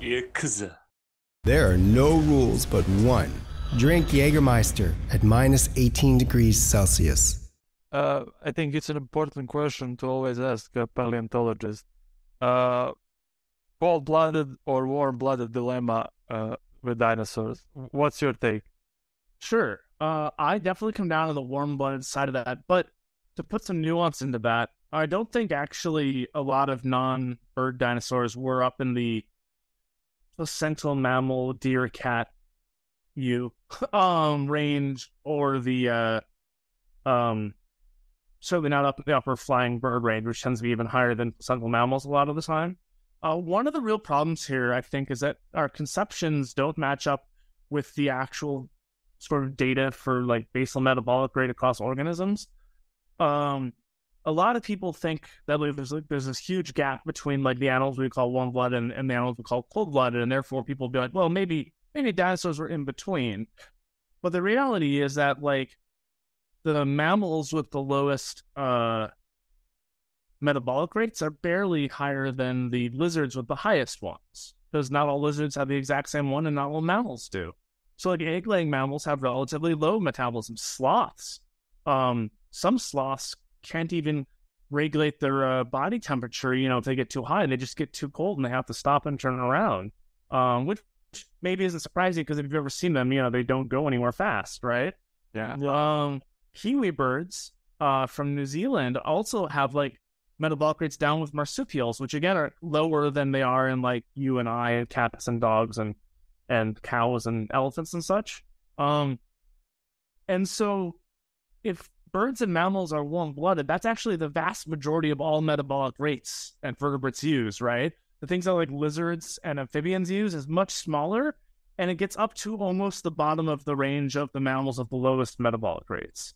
Yakuza. There are no rules but one. Drink Jägermeister at minus 18 degrees Celsius. I think it's an important question to always ask a paleontologist. Cold-blooded or warm-blooded dilemma with dinosaurs. What's your take? Sure. I definitely come down to the warm-blooded side of that, but to put some nuance into that, I don't think actually a lot of non-bird dinosaurs were up in the placental mammal, deer, cat, range, or the certainly not up in the upper flying bird range, which tends to be even higher than placental mammals a lot of the time. One of the real problems here, I think, is that our conceptions don't match up with the actual sort of data for like basal metabolic rate across organisms. A lot of people think that there's this huge gap between like the animals we call warm-blooded and the animals we call cold-blooded, and therefore people be like, well, maybe dinosaurs were in between. But the reality is that like the mammals with the lowest metabolic rates are barely higher than the lizards with the highest ones, because not all lizards have the exact same one and not all mammals do. So like egg-laying mammals have relatively low metabolism. Sloths, some sloths can't even regulate their body temperature. If they get too high, they just get too cold and they have to stop and turn around, which maybe isn't surprising because if you've ever seen them, they don't go anywhere fast, right? Yeah. Kiwi birds from New Zealand also have like metabolic rates down with marsupials, which again are lower than they are in like you and I and cats and dogs and cows and elephants and such. And so if birds and mammals are warm-blooded, that's actually the vast majority of all metabolic rates and vertebrates use, right? The things that like lizards and amphibians use is much smaller, and it gets up to almost the bottom of the range of the mammals of the lowest metabolic rates.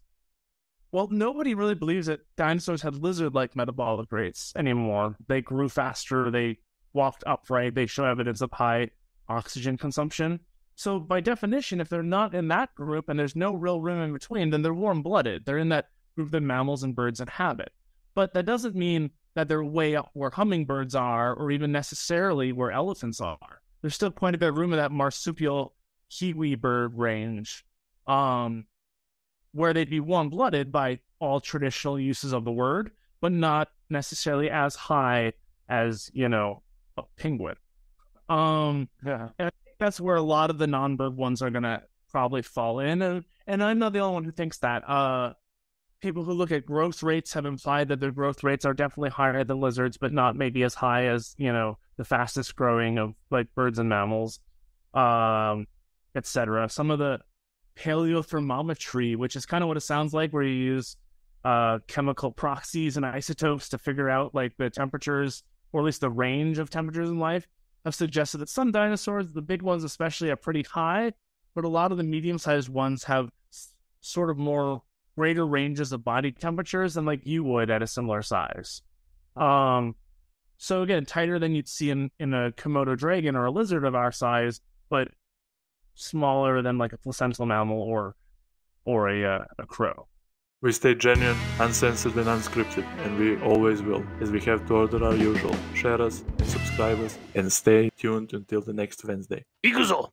Well, nobody really believes that dinosaurs had lizard-like metabolic rates anymore. They grew faster, they walked upright, they show evidence of high oxygen consumption. So by definition, if they're not in that group and there's no real room in between, then they're warm-blooded. They're in that group that mammals and birds inhabit. But that doesn't mean that they're way up where hummingbirds are or even necessarily where elephants are. There's still quite a bit of room in that marsupial kiwi bird range, where they'd be warm-blooded by all traditional uses of the word, but not necessarily as high as, a penguin. And I think that's where a lot of the non-bird ones are going to probably fall in. And I'm not the only one who thinks that. People who look at growth rates have implied that their growth rates are definitely higher than lizards, but not maybe as high as, the fastest growing of like birds and mammals, etc. Some of the paleothermometry, which is kind of what it sounds like, where you use chemical proxies and isotopes to figure out like the temperatures, or at least the range of temperatures in life, have suggested that some dinosaurs, the big ones especially, are pretty high, but a lot of the medium-sized ones have sort of more greater ranges of body temperatures than like you would at a similar size. So again, tighter than you'd see in a Komodo dragon or a lizard of our size, but smaller than like a placental mammal or a crow. We stay genuine, uncensored and unscripted, and we always will, as we have to order our usual. Share us and subscribe us, and stay tuned until the next Wednesday. Ikuzo!